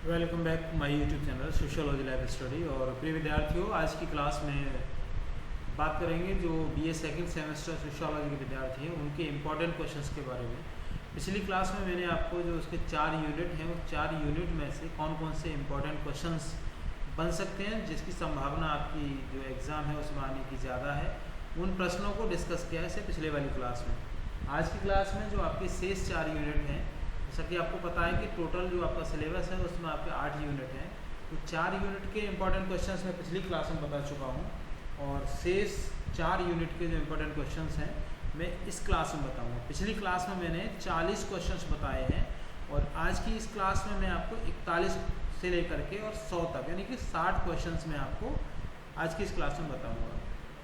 Welcome back to my YouTube channel sociology life study. और प्रिय विद्यार्थियों, आज की क्लास में बात करेंगे जो बीए सेकंड सेमेस्टर सोशियोलॉजी के विद्यार्थी हैं उनके इम्पोर्टेंट क्वेश्चंस के बारे में। पिछली क्लास में मैंने आपको जो उसके 4 यूनिट हैं उस 4 यूनिट में से कौन कौन से इम्पोर्टेंट क्वेश्चंस बन सकते हैं जिसकी संभावना आपकी जो एग्ज़ाम है उसमें आने की ज़्यादा है, उन प्रश्नों को डिस्कस किया है इसे पिछले वाली क्लास में। आज की क्लास में जो आपके शेष 4 यूनिट हैं, जैसा कि आपको पता है कि टोटल जो आपका सिलेबस है उसमें आपके 8 यूनिट हैं, तो 4 यूनिट के इंपॉर्टेंट क्वेश्चंस मैं पिछली क्लास में बता चुका हूं और शेष 4 यूनिट के जो इंपॉर्टेंट क्वेश्चंस हैं मैं इस क्लास में बताऊंगा। पिछली क्लास में मैंने 40 क्वेश्चंस बताए हैं और आज की इस क्लास में मैं आपको 41 से लेकर के और 100 तक यानी कि 60 क्वेश्चंस मैं आपको आज की इस क्लास में बताऊँगा।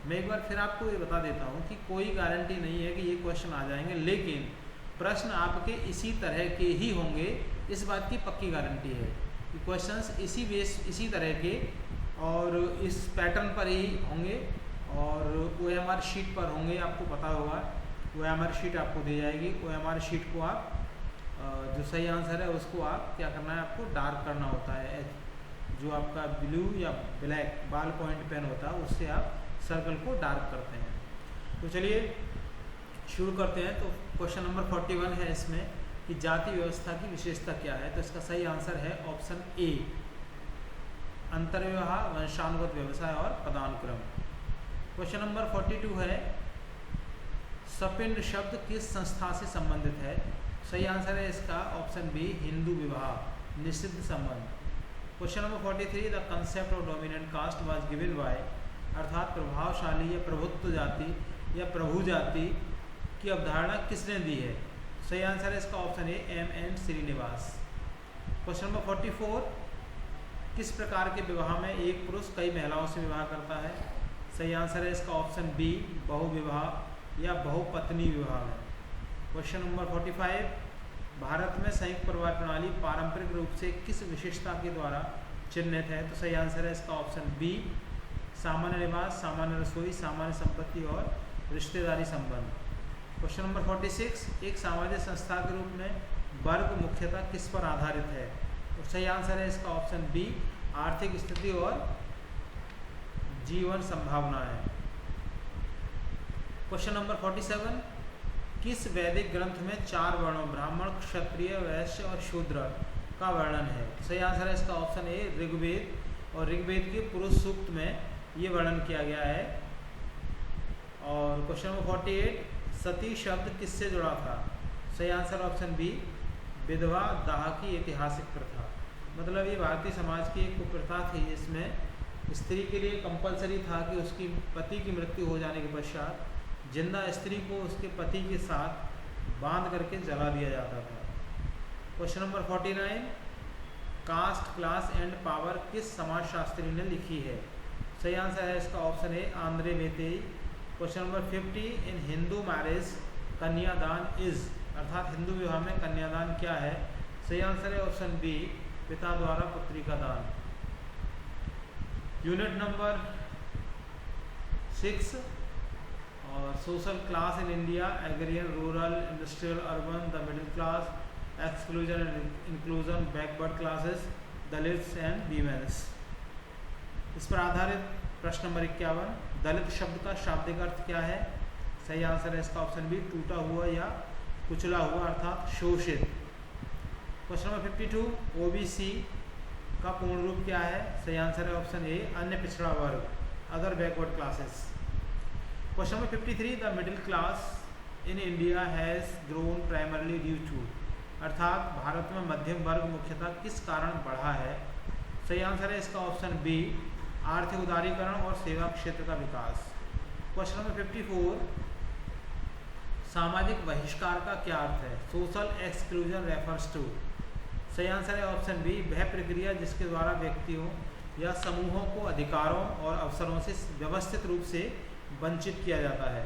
मैं एक बार फिर आपको ये बता देता हूँ कि कोई गारंटी नहीं है कि ये क्वेश्चन आ जाएंगे, लेकिन प्रश्न आपके इसी तरह के ही होंगे, इस बात की पक्की गारंटी है कि क्वेश्चंस इसी तरह के और इस पैटर्न पर ही होंगे और OMR शीट पर होंगे। आपको पता होगा OMR शीट आपको दी जाएगी। OMR शीट को आप जो सही आंसर है उसको आप क्या करना है, आपको डार्क करना होता है। जो आपका ब्लू या ब्लैक बॉल पॉइंट पेन होता है उससे आप सर्कल को डार्क करते हैं। तो चलिए शुरू करते हैं। तो क्वेश्चन नंबर 41 है इसमें कि जाति व्यवस्था की विशेषता क्या है। तो इसका सही आंसर है ऑप्शन ए, अंतर्विवाह, वंशानुगत व्यवसाय और पदानुक्रम। क्वेश्चन नंबर 42 है सपिंड शब्द किस संस्था से संबंधित है। सही आंसर है इसका ऑप्शन बी, हिंदू विवाह, निषिद्ध संबंध। Question number 43 the concept of dominant caste was given by, अर्थात प्रभावशाली या प्रभुत्व जाति या प्रभु जाति की अवधारणा किसने दी है। सही आंसर है इसका option A, M.N. Srinivas. Question number 44 किस प्रकार के विवाह में एक पुरुष कई महिलाओं से विवाह करता है। सही आंसर है इसका ऑप्शन बी, बहुविवाह या बहुपत्नी विवाह में। क्वेश्चन नंबर 45 भारत में संयुक्त परिवार प्रणाली पारंपरिक रूप से किस विशेषता के द्वारा चिन्हित है। तो सही आंसर है इसका ऑप्शन बी, सामान्य निवास, सामान्य रसोई, सामान्य संपत्ति और रिश्तेदारी संबंध। क्वेश्चन नंबर 46 एक सामाजिक संस्था के रूप में वर्ग मुख्यतः किस पर आधारित है। तो सही आंसर है इसका ऑप्शन बी, आर्थिक स्थिति और जीवन संभावनाएं। क्वेश्चन नंबर 47 किस वैदिक ग्रंथ में 4 वर्णों ब्राह्मण, क्षत्रिय, वैश्य और शूद्र का वर्णन है। सही आंसर है इसका ऑप्शन ए, ऋग्वेद। और ऋग्वेद के पुरुष सूक्त में ये वर्णन किया गया है। और क्वेश्चन नंबर 48 सती शब्द किससे जुड़ा था। सही आंसर ऑप्शन बी, विधवा दाह की ऐतिहासिक प्रथा। मतलब ये भारतीय समाज की एक कुप्रथा थी जिसमें स्त्री के लिए कंपलसरी था कि उसकी पति की मृत्यु हो जाने के पश्चात जिंदा स्त्री को उसके पति के साथ बांध करके जला दिया जाता था। Question number 49 caste, class and power किस समाजशास्त्री ने लिखी है। सही आंसर है इसका ऑप्शन ए, आंद्रे मेतेई। Question number 50 in Hindu marriage kanyadaan is, अर्थात हिंदू विवाह में कन्यादान क्या है। सही आंसर है ऑप्शन बी, पिता द्वारा पुत्री का दान। यूनिट नंबर 6 और social class in India, agrarian, rural, industrial, urban, the middle class, exclusion and inclusion, backward classes, Dalits and womens. इस पर आधारित प्रश्न नंबर 51 दलित शब्द का शाब्दिक अर्थ क्या है। सही आंसर है इसका ऑप्शन बी, टूटा हुआ या कुचला हुआ अर्थात शोषित। क्वेश्चन नंबर 52 OBC का पूर्ण रूप क्या है। सही आंसर है ऑप्शन ए, अन्य पिछड़ा वर्ग, other backward classes. Question number 53 the middle class in India has grown primarily due to, अर्थात भारत में मध्यम वर्ग मुख्यतः किस कारण बढ़ा है। सही आंसर है इसका ऑप्शन बी, आर्थिक उदारीकरण और सेवा क्षेत्र का विकास। क्वेश्चन नंबर 54 सामाजिक बहिष्कार का क्या अर्थ है। Social exclusion refers to. सही आंसर है ऑप्शन बी, वह प्रक्रिया जिसके द्वारा व्यक्तियों या समूहों को अधिकारों और अवसरों से व्यवस्थित रूप से वंचित किया जाता है।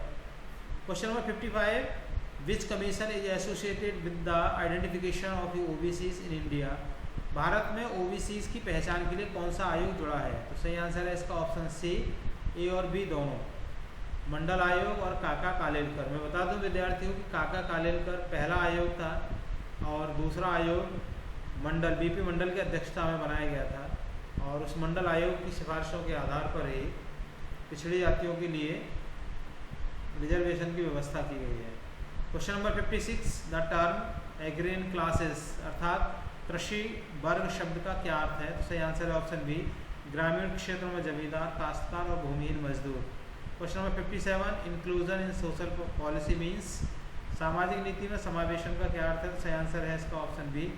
Question number 55 which commission is associated with the identification of the OBCs in India, Bharat में OBCs की पहचान के लिए कौन सा आयोग जुड़ा है। तो सही आंसर है इसका ऑप्शन सी, ए और बी दोनों, मंडल आयोग और काका कालेलकर। मैं बता दूं विद्यार्थियों कि काका कालेलकर पहला आयोग था और दूसरा आयोग मंडल बीपी मंडल की अध्यक्षता में बनाया गया था और उस मंडल आयोग की सिफारिशों के आधार पर ही पिछड़ी जातियों के लिए रिजर्वेशन की व्यवस्था की गई है। Question number 56, the term agrarian classes अर्थात कृषि वर्ग शब्द का क्या अर्थ है? तो सही आंसर है ऑप्शन बी, ग्रामीण क्षेत्रों में जमींदार, काश्तकार और भूमिहीन मजदूर। Question number 57, inclusion in social policy means सामाजिक नीति में समावेशन का क्या अर्थ है? तो सही आंसर है इसका ऑप्शन बी,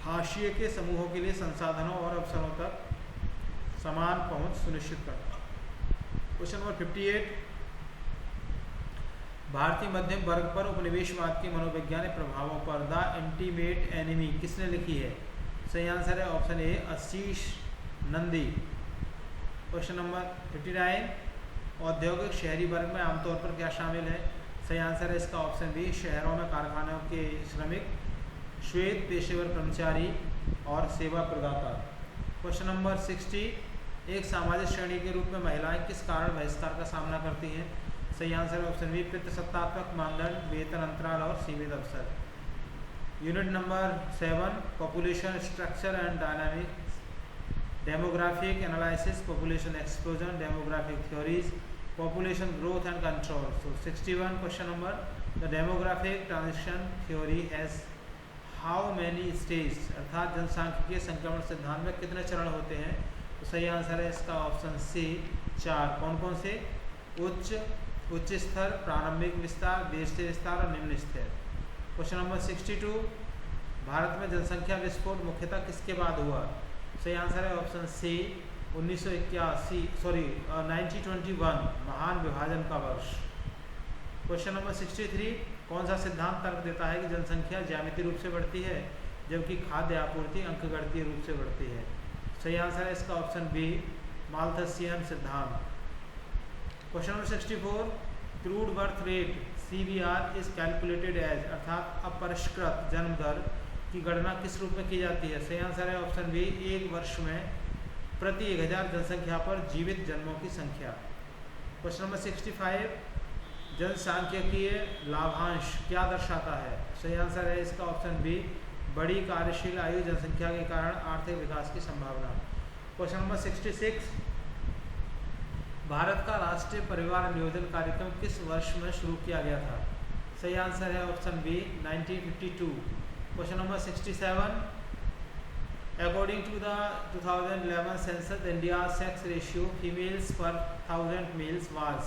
हाशिए के समूहों के लिए संसाधनों और अवसरों तक समान पहुंच सुनिश्चित करना। क्वेश्चन नंबर 58, भारतीय मध्यम वर्ग पर उपनिवेशवाद के मनोवैज्ञानिक प्रभावों पर द इंटीमेट एनिमी किसने लिखी है? सही आंसर है option A, Ashish Nandi. Question number 59, औद्योगिक शहरी वर्ग में आमतौर पर क्या शामिल है? सही आंसर है इसका ऑप्शन बी, शहरों में कारखानों के श्रमिक, श्वेत पेशेवर कर्मचारी और सेवा प्रदाता। क्वेश्चन नंबर 60, एक सामाजिक श्रेणी के रूप में महिलाएं किस कारण बहिष्कार का सामना करती हैं? सही आंसर है ऑप्शन बी, पितृसत्तात्मक मानदंड, वेतन अंतराल और सीमित अवसर। Unit number 7, population structure and dynamics, demographic analysis, population explosion, demographic theories, population growth and control. So 61 question number, the demographic transition theory has how many stage अर्थात जनसांख्यिकीय संक्रमण सिद्धांत में कितने चरण होते हैं? तो सही आंसर है इसका ऑप्शन सी, 4। कौन कौन से? उच्च स्तर, प्रारंभिक विस्तार, देश से विस्तार और निम्न स्तर। क्वेश्चन नंबर 62, भारत में जनसंख्या विस्फोट मुख्यतः किसके बाद हुआ? सही आंसर है ऑप्शन सी, 1921 महान विभाजन का वर्ष। क्वेश्चन नंबर 63, कौन सा सिद्धांत तर्क देता है कि जनसंख्या ज्यामितीय रूप से बढ़ती है जबकि खाद्य आपूर्ति अंकगणितीय रूप से बढ़ती है? सही आंसर है इसका ऑप्शन बी, माल्थसियन सिद्धांत। Question number 64, crude birth rate CBR is calculated as अर्थात अपरिष्कृत जन्म दर की गणना किस रूप में की जाती है? सही आंसर है ऑप्शन बी, एक वर्ष में प्रति 1000 जनसंख्या पर जीवित जन्मों की संख्या। क्वेश्चन नंबर 65, जनसांख्यिकीय लाभांश क्या दर्शाता है? सही आंसर है इसका ऑप्शन बी, बड़ी कार्यशील आयु जनसंख्या के कारण आर्थिक विकास की संभावना। क्वेश्चन नंबर 66, भारत का राष्ट्रीय परिवार नियोजन कार्यक्रम किस वर्ष में शुरू किया गया था? सही आंसर है option B, 1952। Question number 67, according to the 2011 census India sex ratio females per 1000 mails was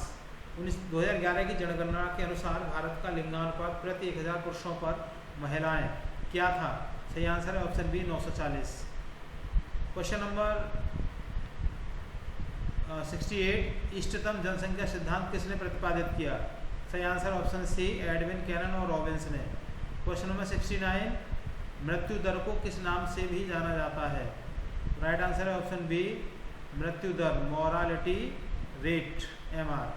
2011 की जनगणना के अनुसार भारत का लिंगानुपात प्रति 1000 पुरुषों पर महिलाएं क्या था? सही आंसर है ऑप्शन बी, 940। क्वेश्चन नंबर 68, इष्टतम जनसंख्या सिद्धांत किसने प्रतिपादित किया? सही answer option C, Edwin Cannan और रॉबिन्स ने। क्वेश्चन नंबर 69, मृत्यु दर को किस नाम से भी जाना जाता है? राइट आंसर है ऑप्शन बी, मृत्यु दर, mortality rate, MR।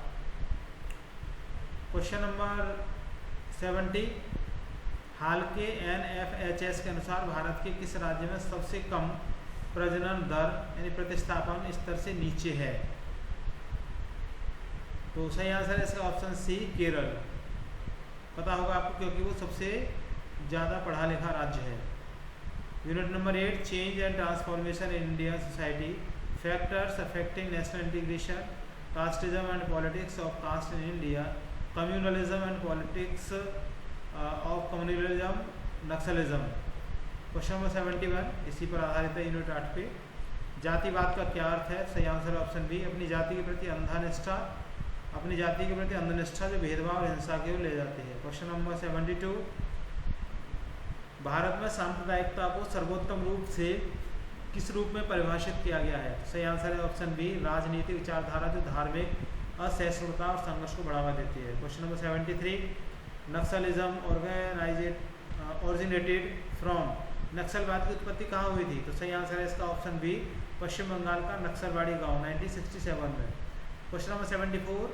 Question number 70, हाल के NFHS के अनुसार भारत के किस राज्य में सबसे कम प्रजनन दर यानी प्रतिस्थापन स्तर से नीचे है? तो सही आंसर है इसका ऑप्शन सी, केरल। पता होगा आपको क्योंकि वो सबसे ज़्यादा पढ़ा लिखा राज्य है। Unit number 8, change and transformation in Indian society, factors affecting national integration, casteism and politics of caste in India, communalism and politics of communalism, naxalism. Question number 71 इसी पर आधारित है यूनिट 8 पे। जातिवाद का क्या अर्थ है? सही आंसर ऑप्शन बी, अपनी जाति के प्रति अंधनिष्ठा, अपनी जाति के प्रति अंधनिष्ठा जो भेदभाव और हिंसा की ओर ले जाती है। क्वेश्चन नंबर 72, भारत में सांप्रदायिकता को सर्वोत्तम रूप से किस रूप में परिभाषित किया गया है? सही आंसर है ऑप्शन बी, राजनीतिक विचारधारा जो धार्मिक असहिष्णुता और संघर्ष को बढ़ावा देती है। Question number 73, Naxalism originated from, नक्सलवाद की उत्पत्ति कहाँ हुई थी? तो सही आंसर है इसका ऑप्शन बी, पश्चिम बंगाल का नक्सलवाड़ी गांव 1967 में। क्वेश्चन नंबर 74,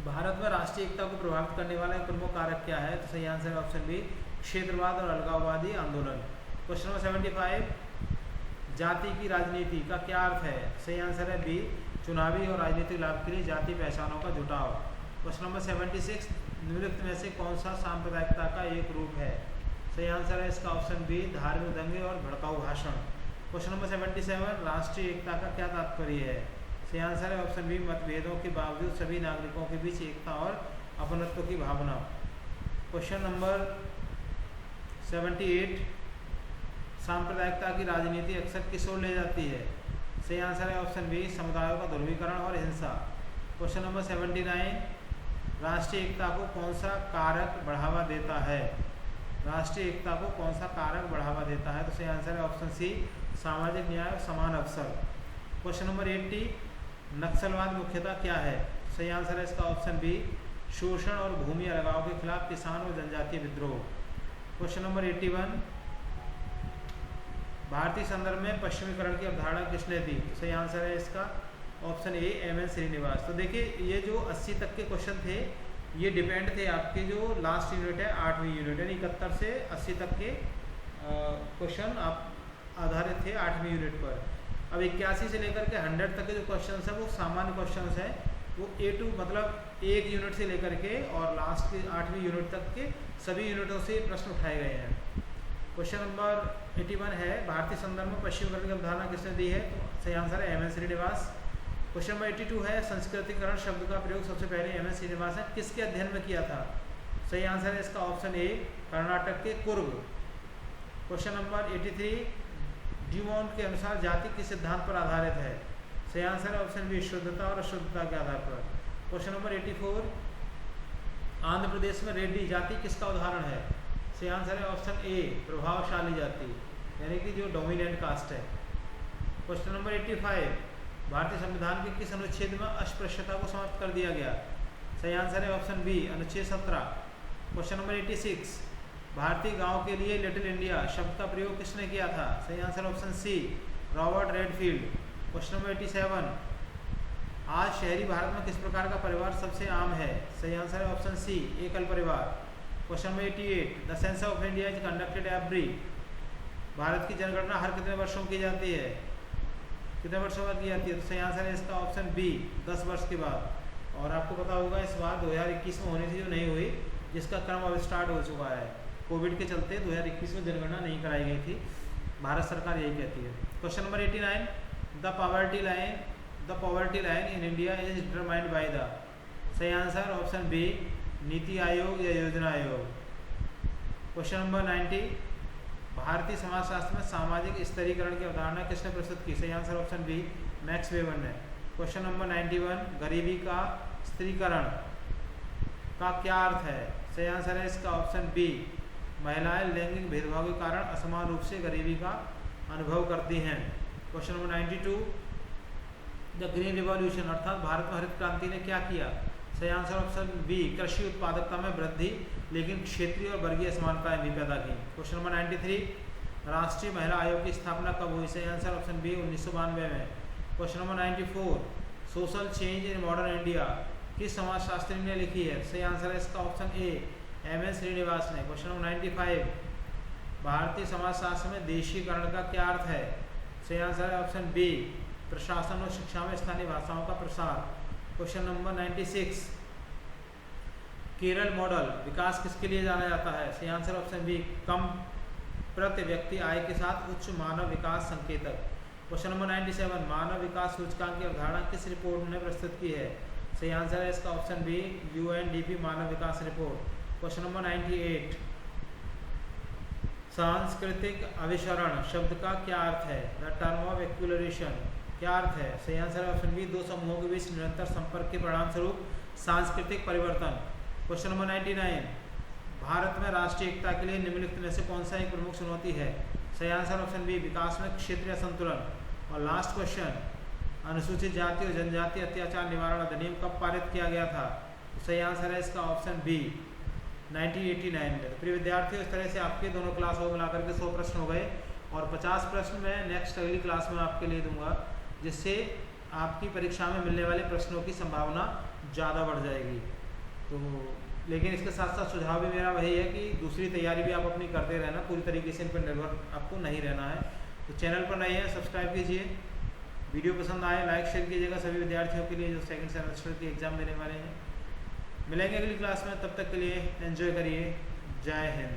भारत में राष्ट्रीय एकता को प्रभावित करने वाला एक प्रमुख कारक क्या है? तो सही आंसर है ऑप्शन बी, क्षेत्रवाद और अलगाववादी आंदोलन। क्वेश्चन नंबर 75, जाति की राजनीति का क्या अर्थ है? सही आंसर है बी, चुनावी और राजनीतिक लाभ के लिए जाति पहचानों का जुटाव। क्वेश्चन नंबर 76, निम्नलिखित में से कौन सा सांप्रदायिकता का एक रूप है? सही आंसर है इसका ऑप्शन बी, धार्मिक दंगे और भड़काऊ भाषण। क्वेश्चन नंबर 77, राष्ट्रीय एकता का क्या तात्पर्य है? सही आंसर है ऑप्शन बी, मतभेदों के बावजूद सभी नागरिकों के बीच एकता और अपनत्व की भावना। क्वेश्चन नंबर 78, सांप्रदायिकता की राजनीति अक्सर किस ओर ले जाती है? सही आंसर है ऑप्शन बी, समुदायों का ध्रुवीकरण और हिंसा। क्वेश्चन नंबर 79, राष्ट्रीय एकता को कौन सा कारक बढ़ावा देता है? राष्ट्रीय एकता को कौन सा कारक बढ़ावा देता है? तो सही आंसर है ऑप्शन सी, सामाजिक न्याय और समान अवसर। क्वेश्चन नंबर 80, नक्सलवाद मुख्यतः क्या है? सही आंसर है इसका ऑप्शन बी, शोषण और भूमि अलगाव के खिलाफ किसान और जनजातीय विद्रोह। क्वेश्चन नंबर 81, भारतीय संदर्भ में पश्चिमीकरण की अवधारणा किसने दी? सही आंसर है इसका ऑप्शन ए, एम.एन. श्रीनिवास। तो देखिए ये जो 80 तक के क्वेश्चन थे ये डिपेंड थे आपके जो लास्ट यूनिट है 8वीं यूनिट, यानी 71 से 80 तक के क्वेश्चन आप आधारित थे 8वीं यूनिट पर। अब 81 से लेकर के 100 तक के जो क्वेश्चन हैं वो सामान्य क्वेश्चन हैं, वो A2 मतलब एक यूनिट से लेकर के और लास्ट के 8वीं यूनिट तक के सभी यूनिटों से प्रश्न उठाए गए हैं। क्वेश्चन नंबर 81 है, भारतीय संदर्भ में पश्चिमीकरण की अवधारणा किसने दी है? तो सही आंसर है एम.एन. श्रीनिवास। क्वेश्चन नंबर 82 है, संस्कृतिकरण शब्द का प्रयोग सबसे पहले एम.एन. श्रीनिवास ने किसके अध्ययन में किया था? सही आंसर है इसका ऑप्शन ए, कर्नाटक के कुर्ग। क्वेश्चन नंबर 83, ड्यूमोंट के अनुसार जाति किस सिद्धांत पर आधारित है? सही आंसर है ऑप्शन बी, शुद्धता और अशुद्धता के आधार पर। क्वेश्चन नंबर 84, आंध्र प्रदेश में रेड्डी जाति किसका उदाहरण है? सही आंसर है ऑप्शन ए, प्रभावशाली जाति, यानी कि जो डोमिनेंट कास्ट है। क्वेश्चन नंबर 85, भारतीय संविधान के किस अनुच्छेद में अस्पृश्यता को समाप्त कर दिया गया? सही आंसर है ऑप्शन बी, अनुच्छेद 17। क्वेश्चन नंबर 86, भारतीय गांव के लिए लिटिल इंडिया शब्द का प्रयोग किसने किया था? सही answer option C, Robert Redfield. Question number 87, आज शहरी भारत में किस प्रकार का परिवार सबसे आम है? सही आंसर है ऑप्शन सी, एकल परिवार। Question number 88, the census of India is conducted every, Bharat की जनगणना हर कितने वर्षों की जाती है? कितने वर्षों बाद की जाती है? तो सही आंसर है इसका ऑप्शन बी, 10 वर्ष के बाद। और आपको पता होगा इस बार 2021 में होने से जो नहीं हुई, जिसका क्रम अब स्टार्ट हो चुका है, कोविड के चलते 2021 में जनगणना नहीं कराई गई थी, भारत सरकार यही कहती है। Question number 89, the poverty line in India is determined by the, सही answer option B, NITI Aayog या योजना आयोग। क्वेश्चन नंबर 90, भारतीय समाजशास्त्र में सामाजिक स्तरीकरण की अवधारणा किसने प्रस्तुत की? सही answer option B, Max Weber ने। क्वेश्चन नंबर 91, गरीबी का स्त्रीकरण का क्या अर्थ है? सही आंसर है इसका ऑप्शन बी, महिलाएं लैंगिक भेदभाव के कारण असमान रूप से गरीबी का अनुभव करती हैं। Question number 92, the green revolution अर्थात भारत में हरित क्रांति ने क्या किया? सही आंसर ऑप्शन बी, कृषि उत्पादकता में वृद्धि, लेकिन क्षेत्रीय और वर्गीय असमानताएं भी पैदा की। क्वेश्चन नंबर 93, राष्ट्रीय महिला आयोग की स्थापना कब हुई? सही आंसर ऑप्शन बी, 1992 में। Question number 94, social change in modern India किस समाजशास्त्री ने लिखी है? सही आंसर है इसका ऑप्शन ए, एम.एन. श्रीनिवास ने। क्वेश्चन नंबर 95, भारतीय समाजशास्त्र में देशीकरण का क्या अर्थ है? सही आंसर है ऑप्शन बी, प्रशासन और शिक्षा में स्थानीय भाषाओं का प्रसार। क्वेश्चन नंबर 96, केरल मॉडल विकास किसके लिए जाना जाता है? सही आंसर ऑप्शन बी, कम प्रति व्यक्ति आय के साथ उच्च मानव विकास संकेतक। क्वेश्चन नंबर 97, मानव विकास सूचकांक की अवधारणा किस रिपोर्ट ने प्रस्तुत की है? सही आंसर है इसका ऑप्शन बी, UNDP मानव विकास रिपोर्ट। क्वेश्चन नंबर 98, सांस्कृतिक अभिसरण शब्द का क्या अर्थ है? द टर्म ऑफ एक्युलरेशन क्या अर्थ है? सही आंसर है ऑप्शन बी, दो समूहों के बीच निरंतर संपर्क के परिणाम स्वरूप सांस्कृतिक परिवर्तन। क्वेश्चन नंबर 99, भारत में राष्ट्रीय एकता के लिए निम्नलिखित में से कौन सा एक प्रमुख चुनौती है? सही आंसर ऑप्शन बी, विकास में क्षेत्रीय संतुलन। और लास्ट क्वेश्चन, अनुसूचित जाति और जनजाति अत्याचार निवारण अधिनियम कब पारित किया गया था? तो सही आंसर है इसका ऑप्शन बी, 1989 में। तो प्रिय विद्यार्थियों, इस तरह से आपके दोनों क्लास को मिलाकर के 100 प्रश्न हो गए और 50 प्रश्न मैं नेक्स्ट अगली क्लास में आपके लिए दूंगा, जिससे आपकी परीक्षा में मिलने वाले प्रश्नों की संभावना ज़्यादा बढ़ जाएगी। तो लेकिन इसके साथ साथ सुझाव भी मेरा वही है कि दूसरी तैयारी भी आप अपनी करते रहना, पूरी तरीके से इन पर निर्भर आपको नहीं रहना है। तो चैनल पर नए हैं, सब्सक्राइब कीजिए, वीडियो पसंद आए लाइक शेयर कीजिएगा सभी विद्यार्थियों के लिए जो सेकंड सेमेस्टर की एग्ज़ाम देने वाले हैं। मिलेंगे अगली क्लास में, तब तक के लिए एंजॉय करिए। जय हिंद।